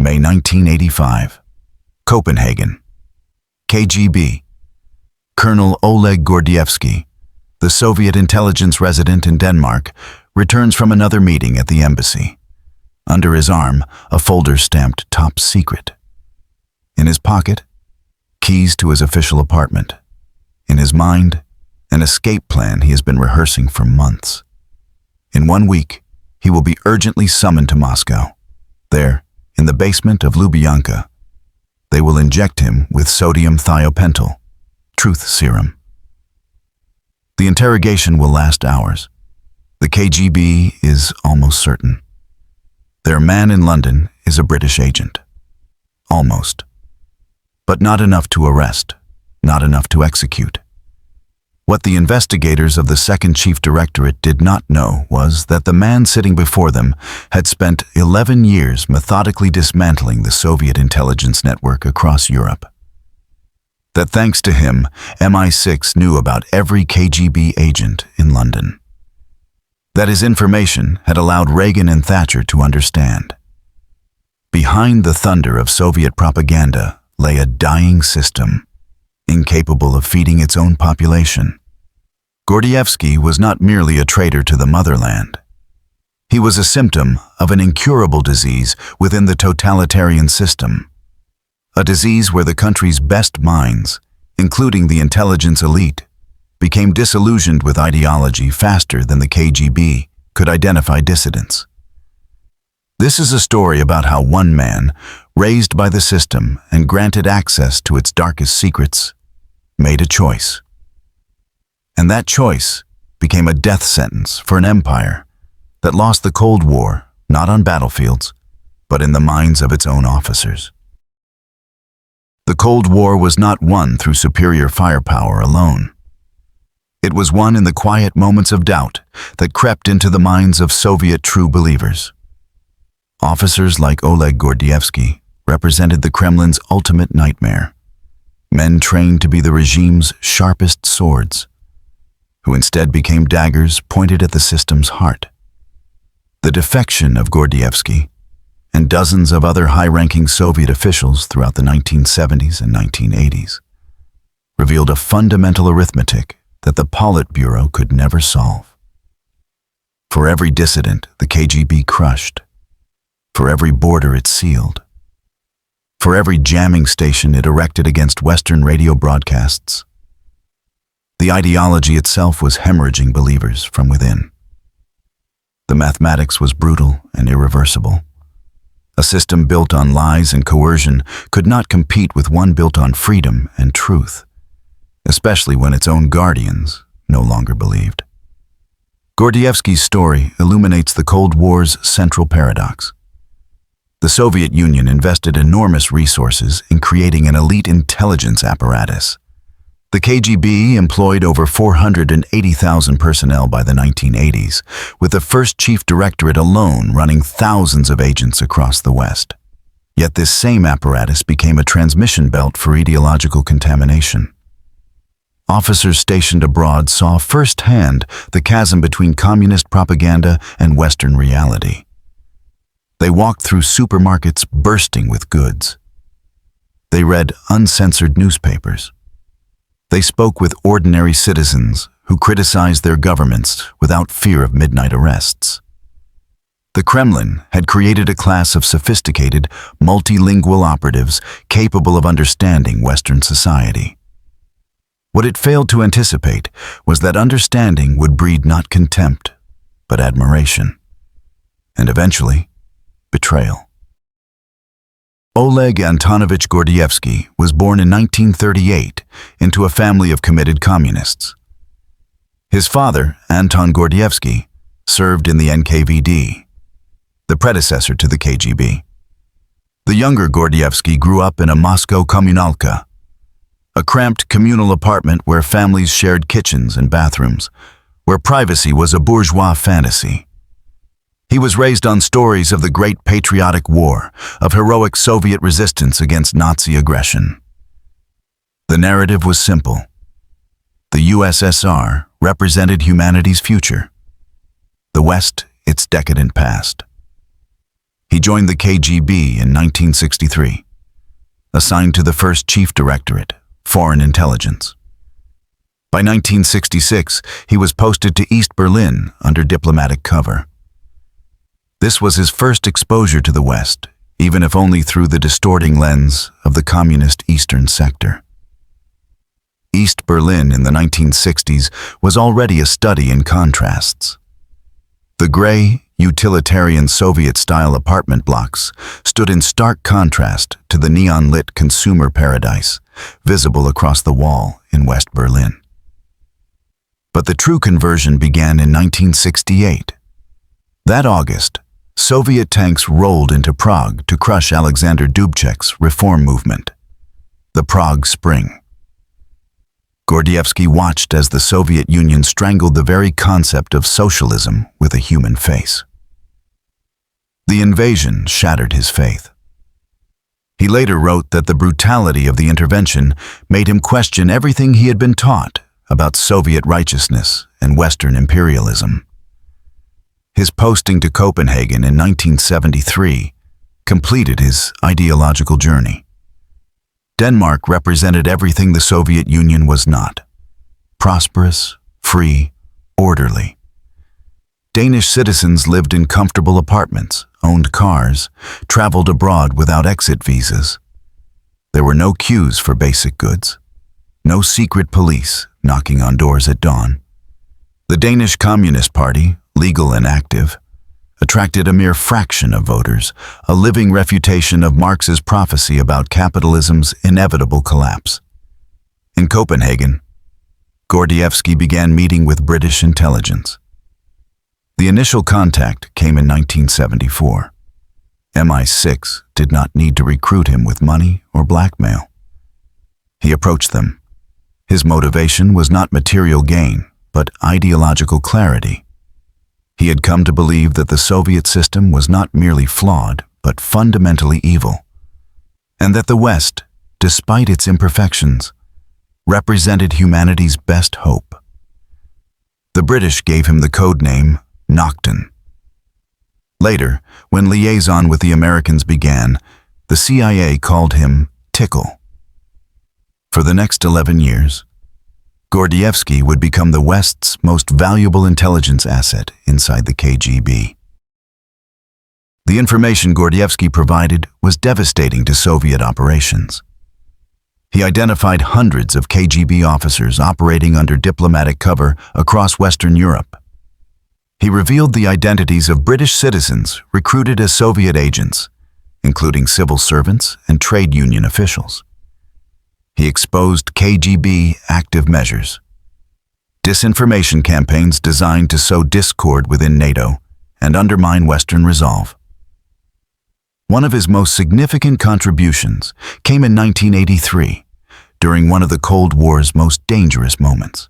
May 1985. Copenhagen. KGB. Colonel Oleg Gordievsky, the Soviet intelligence resident in Denmark, returns from another meeting at the embassy. Under his arm, a folder stamped Top Secret. In his pocket, keys to his official apartment. In his mind, an escape plan he has been rehearsing for months. In 1 week, he will be urgently summoned to Moscow. There, in the basement of Lubyanka, they will inject him with sodium thiopental, truth serum. The interrogation will last hours. The KGB is almost certain. Their man in London is a British agent. Almost. But not enough to arrest, not enough to execute. What the investigators of the Second Chief Directorate did not know was that the man sitting before them had spent 11 years methodically dismantling the Soviet intelligence network across Europe. That thanks to him, MI6 knew about every KGB agent in London. That his information had allowed Reagan and Thatcher to understand. Behind the thunder of Soviet propaganda lay a dying system, incapable of feeding its own population. Gordievsky was not merely a traitor to the motherland. He was a symptom of an incurable disease within the totalitarian system. A disease where the country's best minds, including the intelligence elite, became disillusioned with ideology faster than the KGB could identify dissidents. This is a story about how one man, raised by the system and granted access to its darkest secrets, made a choice. And that choice became a death sentence for an empire that lost the Cold War not on battlefields, but in the minds of its own officers. The Cold War was not won through superior firepower alone. It was won in the quiet moments of doubt that crept into the minds of Soviet true believers. Officers like Oleg Gordievsky represented the Kremlin's ultimate nightmare, men trained to be the regime's sharpest swords, who instead became daggers pointed at the system's heart. The defection of Gordievsky and dozens of other high-ranking Soviet officials throughout the 1970s and 1980s revealed a fundamental arithmetic that the Politburo could never solve. For every dissident the KGB crushed, for every border it sealed, for every jamming station it erected against Western radio broadcasts, the ideology itself was hemorrhaging believers from within. The mathematics was brutal and irreversible. A system built on lies and coercion could not compete with one built on freedom and truth, especially when its own guardians no longer believed. Gordievsky's story illuminates the Cold War's central paradox. The Soviet Union invested enormous resources in creating an elite intelligence apparatus. The KGB employed over 480,000 personnel by the 1980s, with the first chief directorate alone running thousands of agents across the West. Yet this same apparatus became a transmission belt for ideological contamination. Officers stationed abroad saw firsthand the chasm between communist propaganda and Western reality. They walked through supermarkets bursting with goods. They read uncensored newspapers. They spoke with ordinary citizens who criticized their governments without fear of midnight arrests. The Kremlin had created a class of sophisticated, multilingual operatives capable of understanding Western society. What it failed to anticipate was that understanding would breed not contempt, but admiration, and eventually, betrayal. Oleg Antonovich Gordievsky was born in 1938 into a family of committed communists. His father, Anton Gordievsky, served in the NKVD, the predecessor to the KGB. The younger Gordievsky grew up in a Moscow kommunalka, a cramped communal apartment where families shared kitchens and bathrooms, where privacy was a bourgeois fantasy. He was raised on stories of the Great Patriotic War, of heroic Soviet resistance against Nazi aggression. The narrative was simple. The USSR represented humanity's future, the West its decadent past. He joined the KGB in 1963, assigned to the first Chief Directorate, Foreign Intelligence. By 1966, he was posted to East Berlin under diplomatic cover. This was his first exposure to the West, even if only through the distorting lens of the communist Eastern sector. East Berlin in the 1960s was already a study in contrasts. The gray, utilitarian Soviet-style apartment blocks stood in stark contrast to the neon-lit consumer paradise visible across the wall in West Berlin. But the true conversion began in 1968. That August, Soviet tanks rolled into Prague to crush Alexander Dubček's reform movement, the Prague Spring. Gordievsky watched as the Soviet Union strangled the very concept of socialism with a human face. The invasion shattered his faith. He later wrote that the brutality of the intervention made him question everything he had been taught about Soviet righteousness and Western imperialism. His posting to Copenhagen in 1973 completed his ideological journey. Denmark represented everything the Soviet Union was not: prosperous, free, orderly. Danish citizens lived in comfortable apartments, owned cars, traveled abroad without exit visas. There were no queues for basic goods, no secret police knocking on doors at dawn. The Danish Communist Party, legal and active, attracted a mere fraction of voters, a living refutation of Marx's prophecy about capitalism's inevitable collapse. In Copenhagen, Gordievsky began meeting with British intelligence. The initial contact came in 1974. MI6 did not need to recruit him with money or blackmail. He approached them. His motivation was not material gain, but ideological clarity. He had come to believe that the Soviet system was not merely flawed, but fundamentally evil, and that the West, despite its imperfections, represented humanity's best hope. The British gave him the code name Nocton. Later, when liaison with the Americans began, the CIA called him Tickle. For the next 11 years, Gordievsky would become the West's most valuable intelligence asset inside the KGB. The information Gordievsky provided was devastating to Soviet operations. He identified hundreds of KGB officers operating under diplomatic cover across Western Europe. He revealed the identities of British citizens recruited as Soviet agents, including civil servants and trade union officials. He exposed KGB active measures, disinformation campaigns designed to sow discord within NATO and undermine Western resolve. One of his most significant contributions came in 1983, during one of the Cold War's most dangerous moments.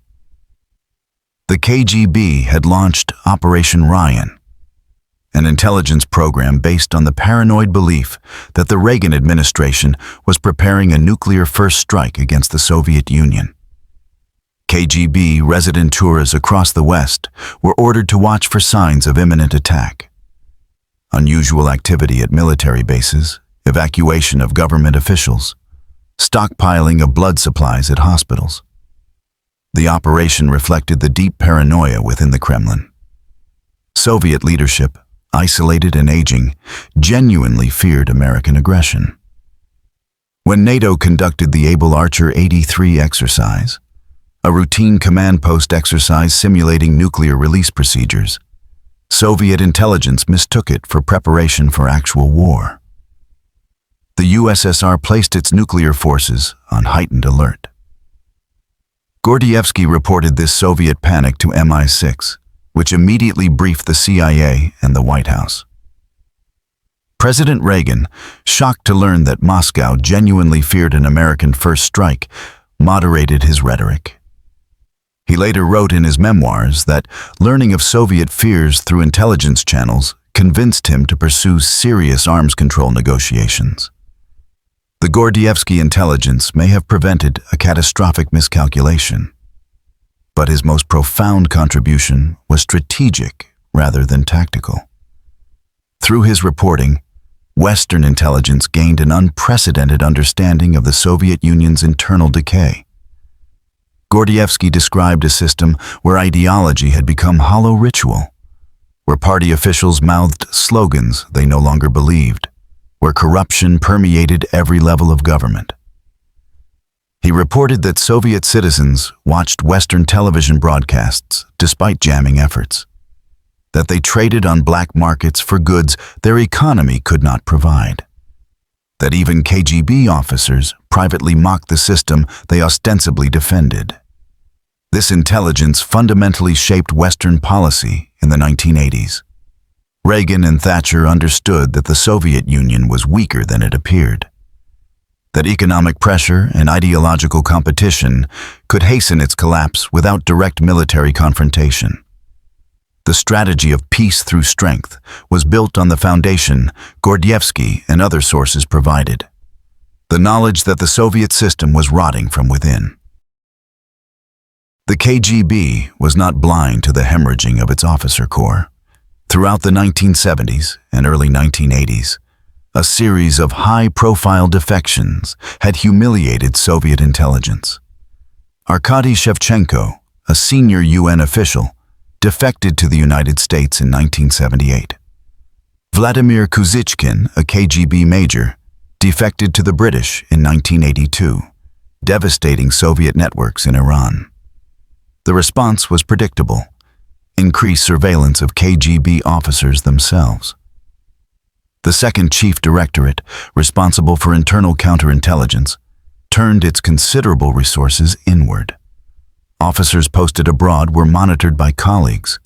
The KGB had launched Operation Ryan, an intelligence program based on the paranoid belief that the Reagan administration was preparing a nuclear first strike against the Soviet Union. KGB residentures across the West were ordered to watch for signs of imminent attack. Unusual activity at military bases, evacuation of government officials, stockpiling of blood supplies at hospitals. The operation reflected the deep paranoia within the Kremlin. Soviet leadership, isolated and aging, genuinely feared American aggression. When NATO conducted the Able Archer 83 exercise, a routine command post exercise simulating nuclear release procedures, Soviet intelligence mistook it for preparation for actual war. The USSR placed its nuclear forces on heightened alert. Gordievsky reported this Soviet panic to MI6, which immediately briefed the CIA and the White House. President Reagan, shocked to learn that Moscow genuinely feared an American first strike, moderated his rhetoric. He later wrote in his memoirs that learning of Soviet fears through intelligence channels convinced him to pursue serious arms control negotiations. The Gordievsky intelligence may have prevented a catastrophic miscalculation, but his most profound contribution was strategic rather than tactical. Through his reporting, Western intelligence gained an unprecedented understanding of the Soviet Union's internal decay. Gordievsky described a system where ideology had become hollow ritual, where party officials mouthed slogans they no longer believed, where corruption permeated every level of government. He reported that Soviet citizens watched Western television broadcasts despite jamming efforts, that they traded on black markets for goods their economy could not provide, that even KGB officers privately mocked the system they ostensibly defended. This intelligence fundamentally shaped Western policy in the 1980s. Reagan and Thatcher understood that the Soviet Union was weaker than it appeared, that economic pressure and ideological competition could hasten its collapse without direct military confrontation. The strategy of peace through strength was built on the foundation Gordievsky and other sources provided, the knowledge that the Soviet system was rotting from within. The KGB was not blind to the hemorrhaging of its officer corps. Throughout the 1970s and early 1980s, a series of high-profile defections had humiliated Soviet intelligence. Arkady Shevchenko, a senior UN official, defected to the United States in 1978. Vladimir Kuzychkin, a KGB major, defected to the British in 1982, devastating Soviet networks in Iran. The response was predictable: increased surveillance of KGB officers themselves. The second chief directorate, responsible for internal counterintelligence, turned its considerable resources inward. Officers posted abroad were monitored by colleagues.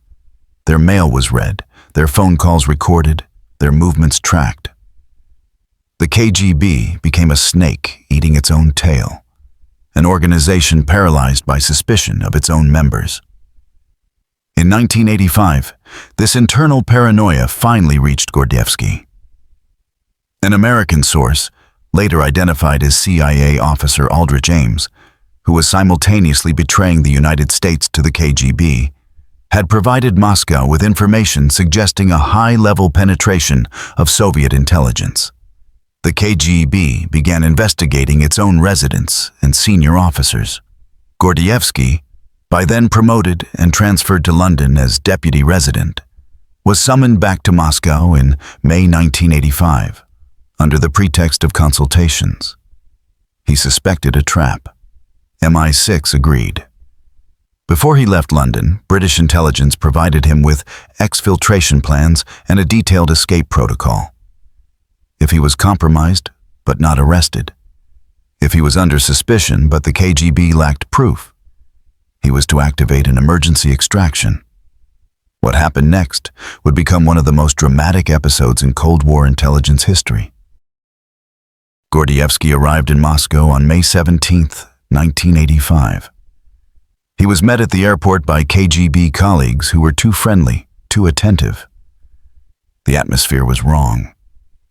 Their mail was read, their phone calls recorded, their movements tracked. The KGB became a snake eating its own tail, an organization paralyzed by suspicion of its own members. In 1985, this internal paranoia finally reached Gordievsky. An American source, later identified as CIA officer Aldrich Ames, who was simultaneously betraying the United States to the KGB, had provided Moscow with information suggesting a high-level penetration of Soviet intelligence. The KGB began investigating its own residents and senior officers. Gordievsky, by then promoted and transferred to London as deputy resident, was summoned back to Moscow in May 1985, under the pretext of consultations. He suspected a trap. MI6 agreed. Before he left London, British intelligence provided him with exfiltration plans and a detailed escape protocol. If he was compromised, but not arrested, if he was under suspicion but the KGB lacked proof, he was to activate an emergency extraction. What happened next would become one of the most dramatic episodes in Cold War intelligence history. Gordievsky arrived in Moscow on May 17, 1985. He was met at the airport by KGB colleagues who were too friendly, too attentive. The atmosphere was wrong.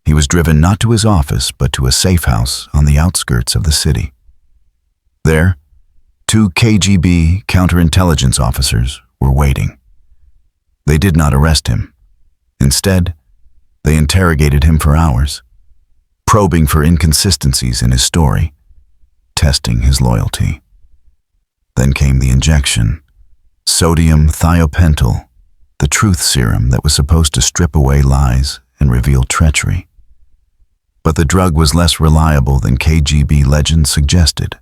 He was driven not to his office, but to a safe house on the outskirts of the city. There, 2 KGB counterintelligence officers were waiting. They did not arrest him. Instead, they interrogated him for hours, probing for inconsistencies in his story, testing his loyalty. Then came the injection, sodium thiopental, the truth serum that was supposed to strip away lies and reveal treachery. But the drug was less reliable than KGB legend suggested.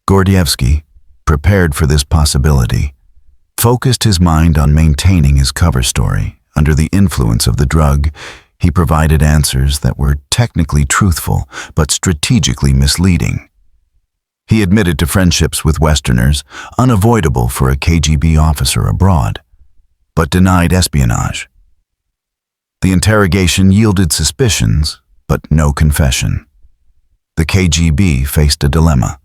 Gordievsky, prepared for this possibility, focused his mind on maintaining his cover story. Under the influence of the drug, he provided answers that were technically truthful but strategically misleading. He admitted to friendships with Westerners, unavoidable for a KGB officer abroad, but denied espionage. The interrogation yielded suspicions, but no confession. The KGB faced a dilemma.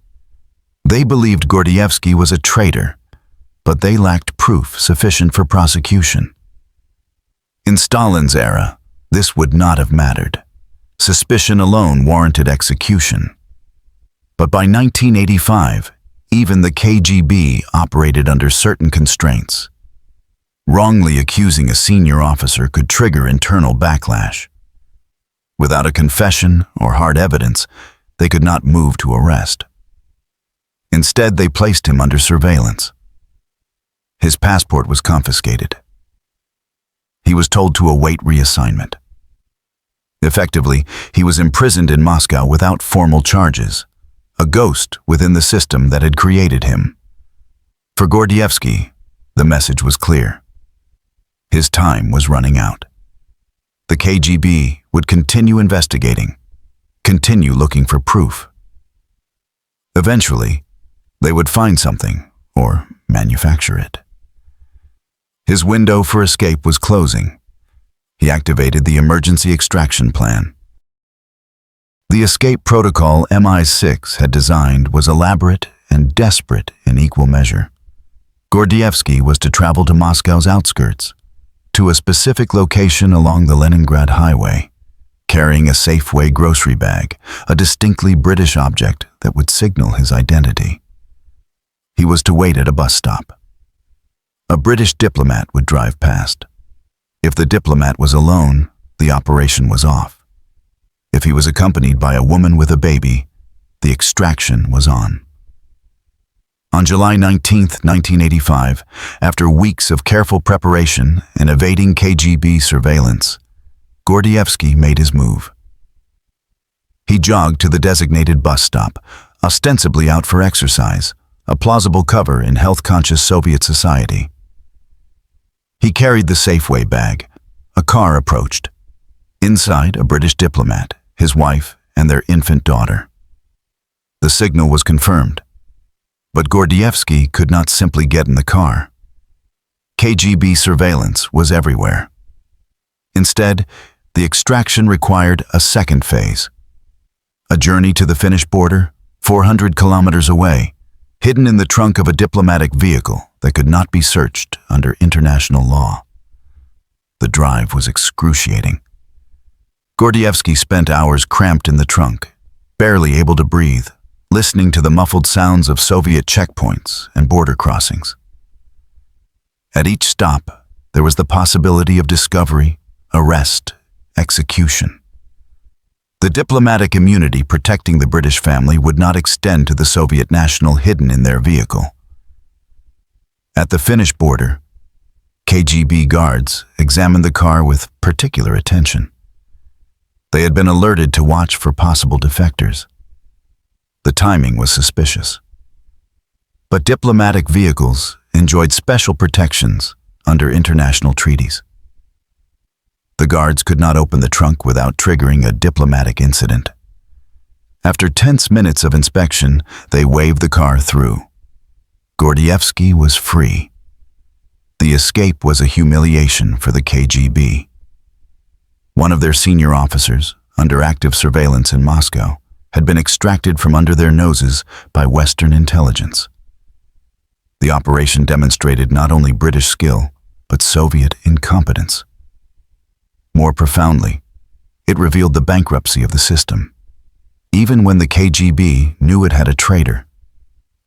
They believed Gordievsky was a traitor, but they lacked proof sufficient for prosecution. In Stalin's era, this would not have mattered. Suspicion alone warranted execution. But by 1985, even the KGB operated under certain constraints. Wrongly accusing a senior officer could trigger internal backlash. Without a confession or hard evidence, they could not move to arrest. Instead, they placed him under surveillance. His passport was confiscated. He was told to await reassignment. Effectively, he was imprisoned in Moscow without formal charges, a ghost within the system that had created him. For Gordievsky, the message was clear. His time was running out. The KGB would continue investigating, continue looking for proof. Eventually, they would find something or manufacture it. His window for escape was closing. He activated the emergency extraction plan. The escape protocol MI6 had designed was elaborate and desperate in equal measure. Gordievsky was to travel to Moscow's outskirts, to a specific location along the Leningrad highway, carrying a Safeway grocery bag, a distinctly British object that would signal his identity. He was to wait at a bus stop. A British diplomat would drive past. If the diplomat was alone, the operation was off. If he was accompanied by a woman with a baby, the extraction was on. On July 19, 1985, after weeks of careful preparation and evading KGB surveillance, Gordievsky made his move. He jogged to the designated bus stop, ostensibly out for exercise, a plausible cover in health-conscious Soviet society. He carried the Safeway bag. A car approached. Inside, a British diplomat, his wife, and their infant daughter. The signal was confirmed. But Gordievsky could not simply get in the car. KGB surveillance was everywhere. Instead, the extraction required a second phase. A journey to the Finnish border, 400 kilometers away, hidden in the trunk of a diplomatic vehicle that could not be searched under international law. The drive was excruciating. Gordievsky spent hours cramped in the trunk, barely able to breathe, listening to the muffled sounds of Soviet checkpoints and border crossings. At each stop, there was the possibility of discovery, arrest, execution. The diplomatic immunity protecting the British family would not extend to the Soviet national hidden in their vehicle. At the Finnish border, KGB guards examined the car with particular attention. They had been alerted to watch for possible defectors. The timing was suspicious. But diplomatic vehicles enjoyed special protections under international treaties. The guards could not open the trunk without triggering a diplomatic incident. After tense minutes of inspection, they waved the car through. Gordievsky was free. The escape was a humiliation for the KGB. One of their senior officers, under active surveillance in Moscow, had been extracted from under their noses by Western intelligence. The operation demonstrated not only British skill, but Soviet incompetence. More profoundly, it revealed the bankruptcy of the system. Even when the KGB knew it had a traitor,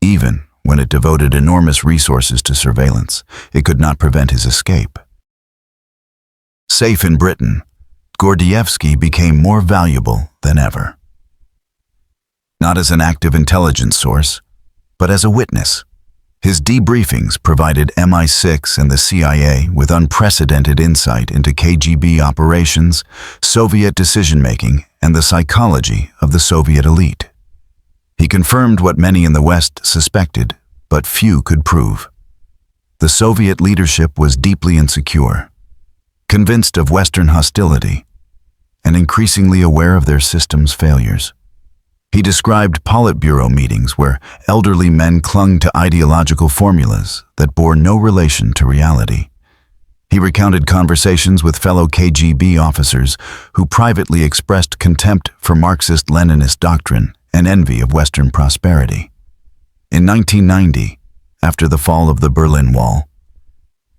even when it devoted enormous resources to surveillance, it could not prevent his escape. Safe in Britain, Gordievsky became more valuable than ever. Not as an active intelligence source, but as a witness. His debriefings provided MI6 and the CIA with unprecedented insight into KGB operations, Soviet decision-making, and the psychology of the Soviet elite. He confirmed what many in the West suspected, but few could prove. The Soviet leadership was deeply insecure, convinced of Western hostility, and increasingly aware of their system's failures. He described Politburo meetings where elderly men clung to ideological formulas that bore no relation to reality. He recounted conversations with fellow KGB officers who privately expressed contempt for Marxist-Leninist doctrine and envy of Western prosperity. In 1990, after the fall of the Berlin Wall,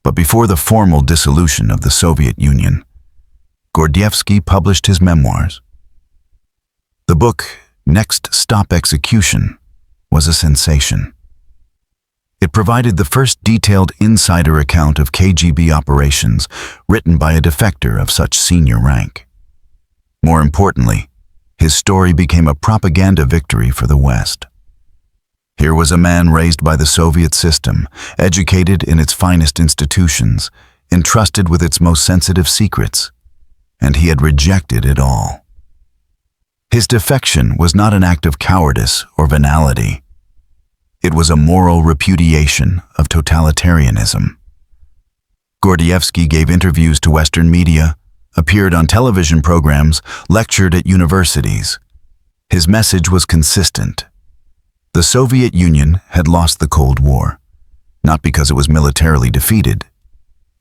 but before the formal dissolution of the Soviet Union, Gordievsky published his memoirs. The book, Next Stop Execution, was a sensation. It provided the first detailed insider account of KGB operations written by a defector of such senior rank. More importantly, his story became a propaganda victory for the West. Here was a man raised by the Soviet system, educated in its finest institutions, entrusted with its most sensitive secrets, and he had rejected it all. His defection was not an act of cowardice or venality. It was a moral repudiation of totalitarianism. Gordievsky gave interviews to Western media, appeared on television programs, lectured at universities. His message was consistent. The Soviet Union had lost the Cold War, not because it was militarily defeated,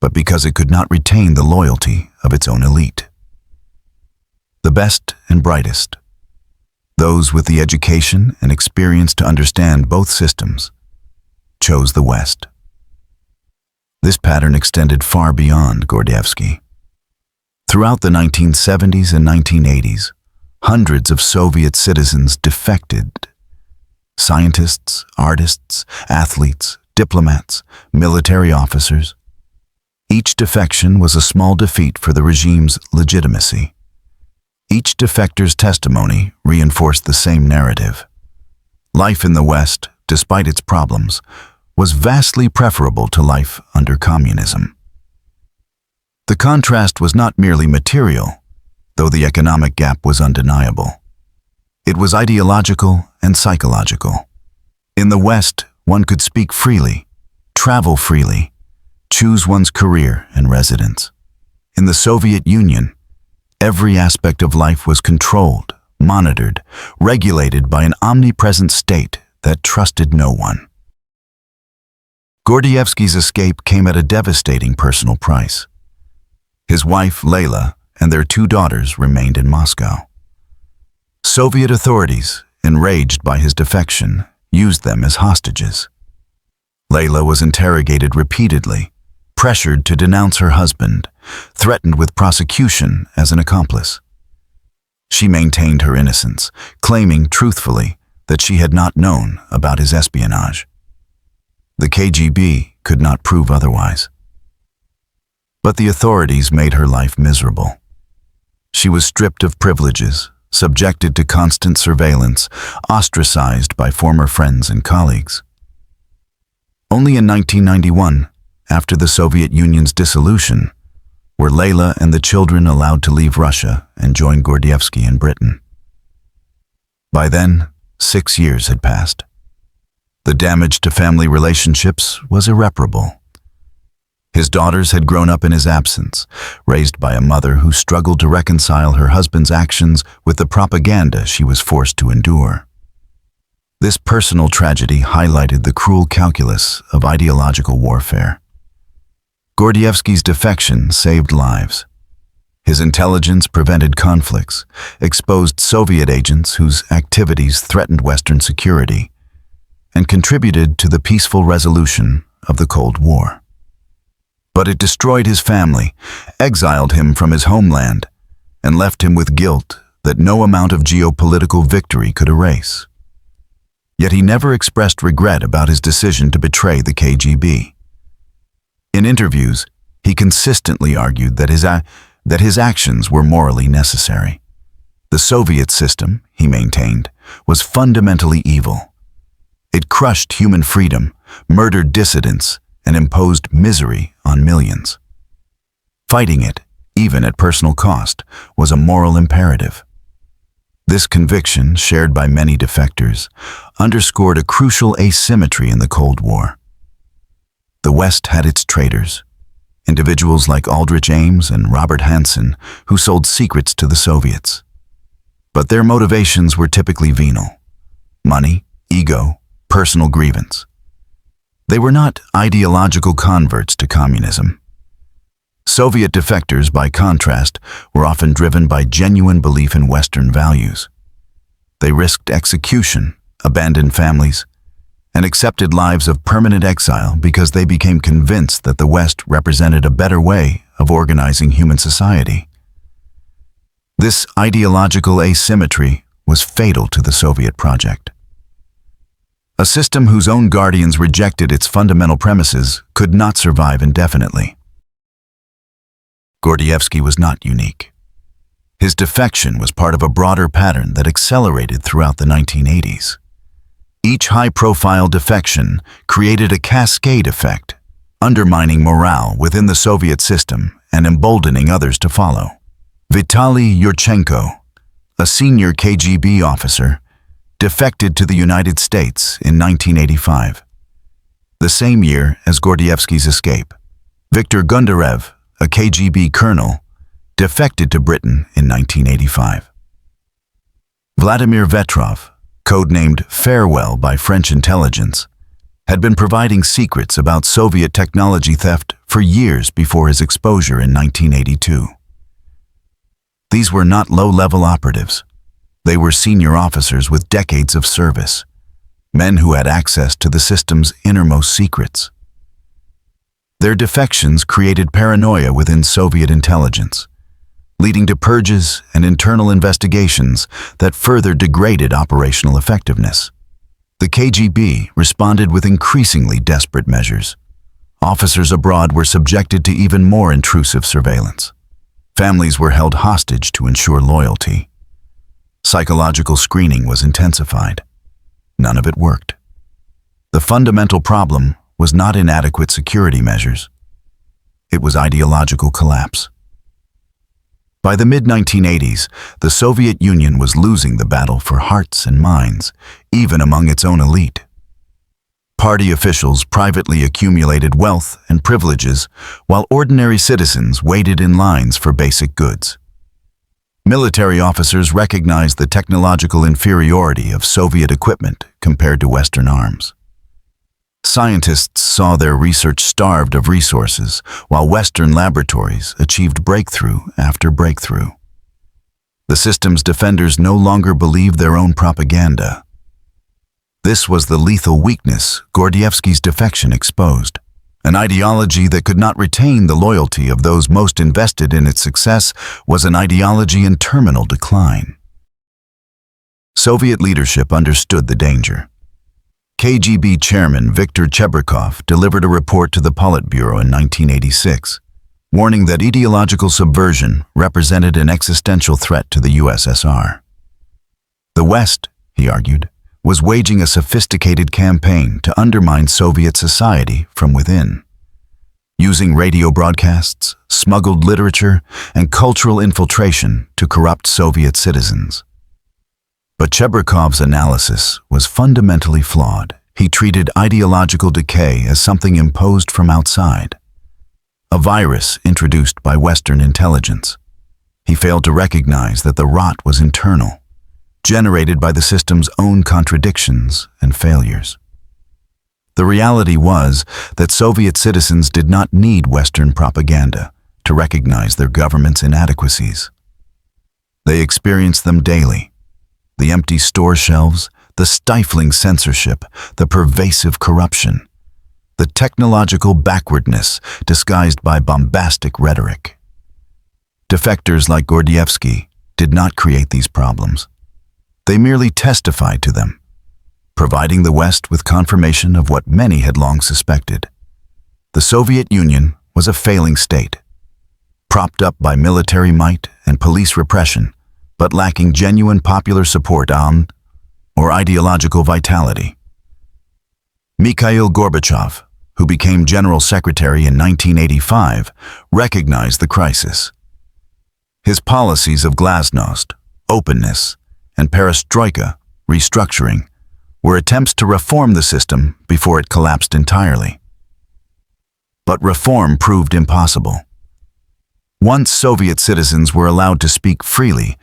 but because it could not retain the loyalty of its own elite. The best and brightest, those with the education and experience to understand both systems, chose the West. This pattern extended far beyond Gordievsky. Throughout the 1970s and 1980s, hundreds of Soviet citizens defected. Scientists, artists, athletes, diplomats, military officers. Each defection was a small defeat for the regime's legitimacy. Each defector's testimony reinforced the same narrative. Life in the West, despite its problems, was vastly preferable to life under communism. The contrast was not merely material, though the economic gap was undeniable. It was ideological and psychological. In the West, one could speak freely, travel freely, choose one's career and residence. In the Soviet Union, every aspect of life was controlled, monitored, regulated by an omnipresent state that trusted no one. Gordievsky's escape came at a devastating personal price. His wife, Layla, and their 2 daughters remained in Moscow. Soviet authorities, enraged by his defection, used them as hostages. Layla was interrogated repeatedly, pressured to denounce her husband, threatened with prosecution as an accomplice. She maintained her innocence, claiming truthfully that she had not known about his espionage. The KGB could not prove otherwise. But the authorities made her life miserable. She was stripped of privileges, subjected to constant surveillance, ostracized by former friends and colleagues. Only in 1991, after the Soviet Union's dissolution, were Layla and the children allowed to leave Russia and join Gordievsky in Britain. By then, 6 years had passed. The damage to family relationships was irreparable. His daughters had grown up in his absence, raised by a mother who struggled to reconcile her husband's actions with the propaganda she was forced to endure. This personal tragedy highlighted the cruel calculus of ideological warfare. Gordievsky's defection saved lives. His intelligence prevented conflicts, exposed Soviet agents whose activities threatened Western security, and contributed to the peaceful resolution of the Cold War. But it destroyed his family, exiled him from his homeland, and left him with guilt that no amount of geopolitical victory could erase. Yet he never expressed regret about his decision to betray the KGB. In interviews, he consistently argued that his actions were morally necessary. The Soviet system, he maintained, was fundamentally evil. It crushed human freedom, murdered dissidents, and imposed misery on millions. Fighting it, even at personal cost, was a moral imperative. This conviction, shared by many defectors, underscored a crucial asymmetry in the Cold War. The West had its traitors, individuals like Aldrich Ames and Robert Hansen, who sold secrets to the Soviets. But their motivations were typically venal: money, ego, personal grievance. They were not ideological converts to communism. Soviet defectors, by contrast, were often driven by genuine belief in Western values. They risked execution, abandoned families, and accepted lives of permanent exile because they became convinced that the West represented a better way of organizing human society. This ideological asymmetry was fatal to the Soviet project. A system whose own guardians rejected its fundamental premises could not survive indefinitely. Gordievsky was not unique. His defection was part of a broader pattern that accelerated throughout the 1980s. Each high-profile defection created a cascade effect, undermining morale within the Soviet system and emboldening others to follow. Vitaly Yurchenko, a senior KGB officer, defected to the United States in 1985, the same year as Gordievsky's escape. Viktor Gundarev, a KGB colonel, defected to Britain in 1985. Vladimir Vetrov, codenamed Farewell by French intelligence, had been providing secrets about Soviet technology theft for years before his exposure in 1982. These were not low-level operatives. They were senior officers with decades of service, men who had access to the system's innermost secrets. Their defections created paranoia within Soviet intelligence, leading to purges and internal investigations that further degraded operational effectiveness. The KGB responded with increasingly desperate measures. Officers abroad were subjected to even more intrusive surveillance. Families were held hostage to ensure loyalty. Psychological screening was intensified. None of it worked. The fundamental problem was not inadequate security measures. It was ideological collapse. By the mid-1980s, the Soviet Union was losing the battle for hearts and minds, even among its own elite. Party officials privately accumulated wealth and privileges, while ordinary citizens waited in lines for basic goods. Military officers recognized the technological inferiority of Soviet equipment compared to Western arms. Scientists saw their research starved of resources, while Western laboratories achieved breakthrough after breakthrough. The system's defenders no longer believed their own propaganda. This was the lethal weakness Gordievsky's defection exposed. An ideology that could not retain the loyalty of those most invested in its success was an ideology in terminal decline. Soviet leadership understood the danger. KGB chairman Viktor Chebrikov delivered a report to the Politburo in 1986, warning that ideological subversion represented an existential threat to the USSR. The West, he argued, was waging a sophisticated campaign to undermine Soviet society from within. Using radio broadcasts, smuggled literature, and cultural infiltration to corrupt Soviet citizens. But Chebrikov's analysis was fundamentally flawed. He treated ideological decay as something imposed from outside, a virus introduced by Western intelligence. He failed to recognize that the rot was internal, generated by the system's own contradictions and failures. The reality was that Soviet citizens did not need Western propaganda to recognize their government's inadequacies. They experienced them daily. The empty store shelves, the stifling censorship, the pervasive corruption, the technological backwardness disguised by bombastic rhetoric. Defectors like Gordievsky did not create these problems. They merely testified to them, providing the West with confirmation of what many had long suspected. The Soviet Union was a failing state, propped up by military might and police repression, but lacking genuine popular support or ideological vitality. Mikhail Gorbachev, who became General Secretary in 1985, recognized the crisis. His policies of glasnost, openness, and perestroika, restructuring, were attempts to reform the system before it collapsed entirely. But reform proved impossible. Once Soviet citizens were allowed to speak freely,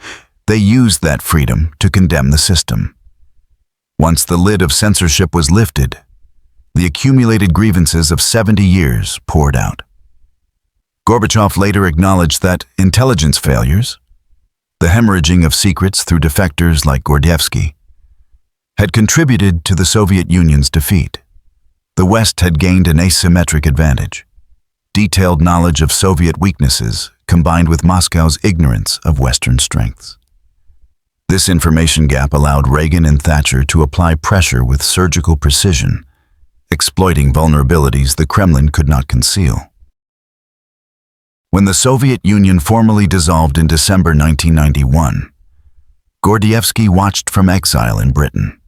they used that freedom to condemn the system. Once the lid of censorship was lifted, the accumulated grievances of 70 years poured out. Gorbachev later acknowledged that intelligence failures, the hemorrhaging of secrets through defectors like Gordievsky, had contributed to the Soviet Union's defeat. The West had gained an asymmetric advantage. Detailed knowledge of Soviet weaknesses combined with Moscow's ignorance of Western strengths. This information gap allowed Reagan and Thatcher to apply pressure with surgical precision, exploiting vulnerabilities the Kremlin could not conceal. When the Soviet Union formally dissolved in December 1991, Gordievsky watched from exile in Britain.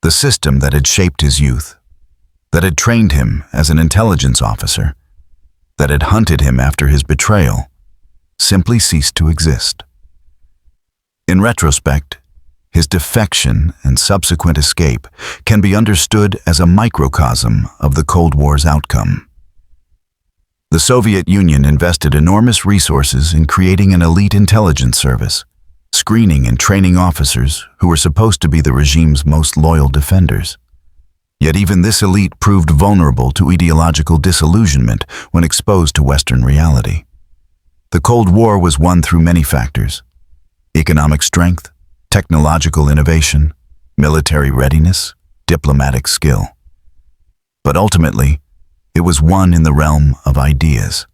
The system that had shaped his youth, that had trained him as an intelligence officer, that had hunted him after his betrayal, simply ceased to exist. In retrospect, his defection and subsequent escape can be understood as a microcosm of the Cold War's outcome. The Soviet Union invested enormous resources in creating an elite intelligence service, screening and training officers who were supposed to be the regime's most loyal defenders. Yet even this elite proved vulnerable to ideological disillusionment when exposed to Western reality. The Cold War was won through many factors: economic strength, technological innovation, military readiness, diplomatic skill. But ultimately, it was won in the realm of ideas.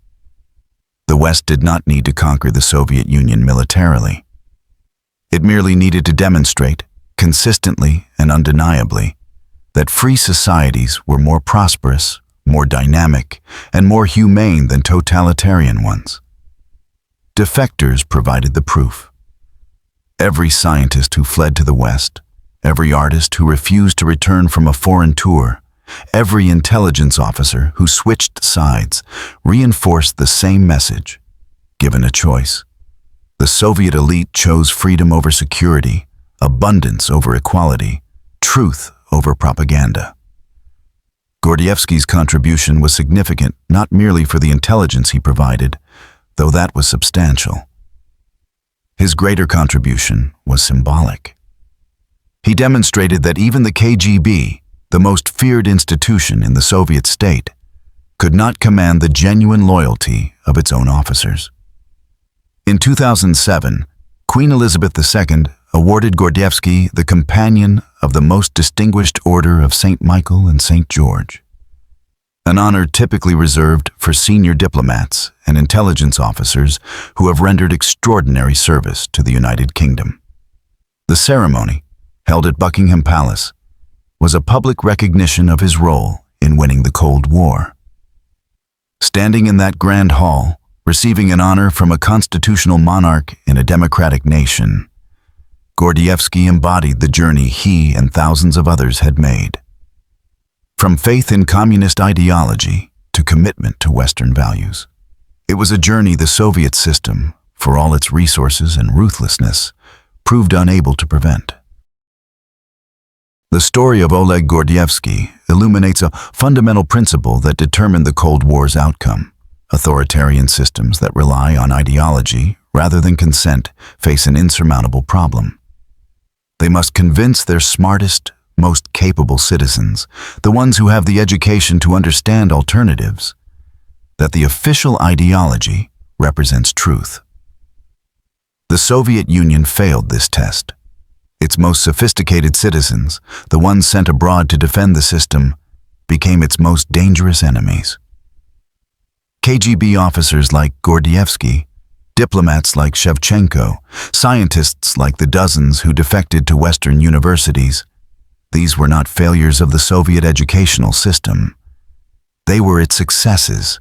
The West did not need to conquer the Soviet Union militarily. It merely needed to demonstrate, consistently and undeniably, that free societies were more prosperous, more dynamic, and more humane than totalitarian ones. Defectors provided the proof. Every scientist who fled to the West, every artist who refused to return from a foreign tour, every intelligence officer who switched sides reinforced the same message. Given a choice, the Soviet elite chose freedom over security, abundance over equality, truth over propaganda. Gordievsky's contribution was significant not merely for the intelligence he provided, though that was substantial. His greater contribution was symbolic. He demonstrated that even the KGB, the most feared institution in the Soviet state, could not command the genuine loyalty of its own officers. In 2007, Queen Elizabeth II awarded Gordievsky the Companion of the Most Distinguished Order of St. Michael and St. George, an honor typically reserved for senior diplomats and intelligence officers who have rendered extraordinary service to the United Kingdom. The ceremony, held at Buckingham Palace, was a public recognition of his role in winning the Cold War. Standing in that grand hall, receiving an honor from a constitutional monarch in a democratic nation, Gordievsky embodied the journey he and thousands of others had made. From faith in communist ideology to commitment to Western values. It was a journey the Soviet system, for all its resources and ruthlessness, proved unable to prevent. The story of Oleg Gordievsky illuminates a fundamental principle that determined the Cold War's outcome. Authoritarian systems that rely on ideology rather than consent face an insurmountable problem. They must convince their smartest, most capable citizens, the ones who have the education to understand alternatives, that the official ideology represents truth. The Soviet Union failed this test. Its most sophisticated citizens, the ones sent abroad to defend the system, became its most dangerous enemies. KGB officers like Gordievsky, diplomats like Shevchenko, scientists like the dozens who defected to Western universities, these were not failures of the Soviet educational system. They were its successes.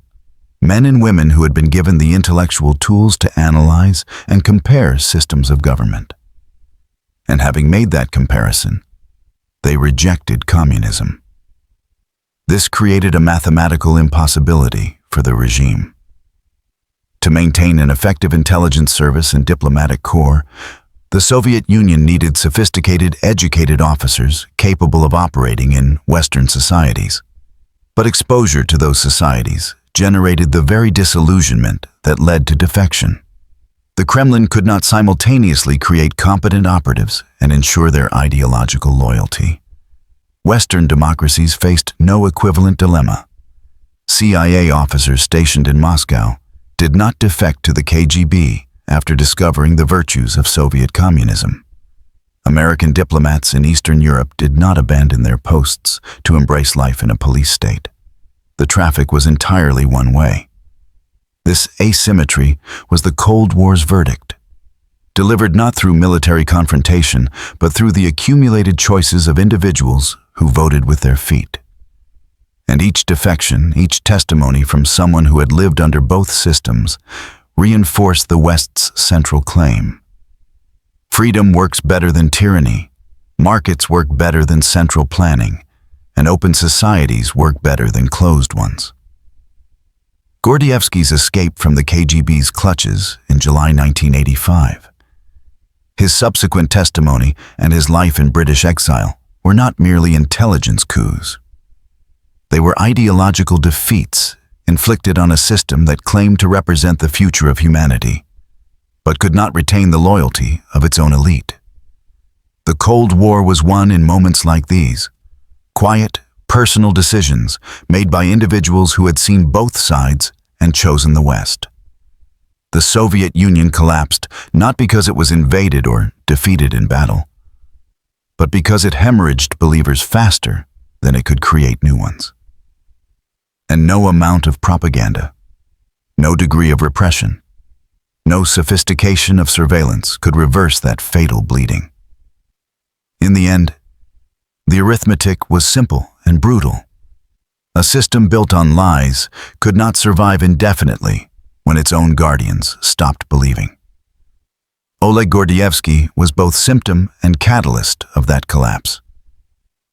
Men and women who had been given the intellectual tools to analyze and compare systems of government. And having made that comparison, they rejected communism. This created a mathematical impossibility for the regime. To maintain an effective intelligence service and diplomatic corps, the Soviet Union needed sophisticated, educated officers capable of operating in Western societies. But exposure to those societies generated the very disillusionment that led to defection. The Kremlin could not simultaneously create competent operatives and ensure their ideological loyalty. Western democracies faced no equivalent dilemma. CIA officers stationed in Moscow did not defect to the KGB after discovering the virtues of Soviet communism. American diplomats in Eastern Europe did not abandon their posts to embrace life in a police state. The traffic was entirely one way. This asymmetry was the Cold War's verdict, delivered not through military confrontation, but through the accumulated choices of individuals who voted with their feet. And each defection, each testimony from someone who had lived under both systems, reinforced the West's central claim. Freedom works better than tyranny, markets work better than central planning, and open societies work better than closed ones. Gordievsky's escape from the KGB's clutches in July 1985. His subsequent testimony and his life in British exile were not merely intelligence coups. They were ideological defeats inflicted on a system that claimed to represent the future of humanity, but could not retain the loyalty of its own elite. The Cold War was won in moments like these, quiet, personal decisions made by individuals who had seen both sides and chosen the West. The Soviet Union collapsed not because it was invaded or defeated in battle, but because it hemorrhaged believers faster than it could create new ones. And no amount of propaganda, no degree of repression, no sophistication of surveillance could reverse that fatal bleeding. In the end, the arithmetic was simple and brutal. A system built on lies could not survive indefinitely when its own guardians stopped believing. Oleg Gordievsky was both symptom and catalyst of that collapse.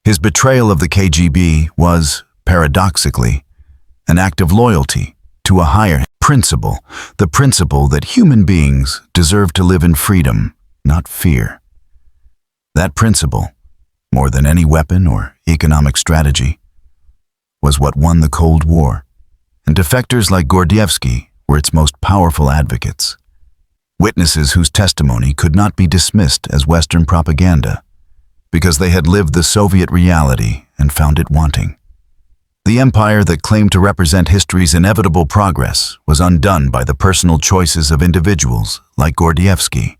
His betrayal of the KGB was, paradoxically, an act of loyalty to a higher principle, the principle that human beings deserve to live in freedom, not fear. That principle, more than any weapon or economic strategy, was what won the Cold War, and defectors like Gordievsky were its most powerful advocates, witnesses whose testimony could not be dismissed as Western propaganda because they had lived the Soviet reality and found it wanting. The empire that claimed to represent history's inevitable progress was undone by the personal choices of individuals like Gordievsky.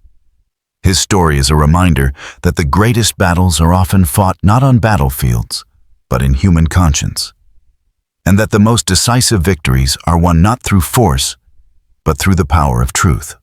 His story is a reminder that the greatest battles are often fought not on battlefields, but in human conscience, and that the most decisive victories are won not through force, but through the power of truth.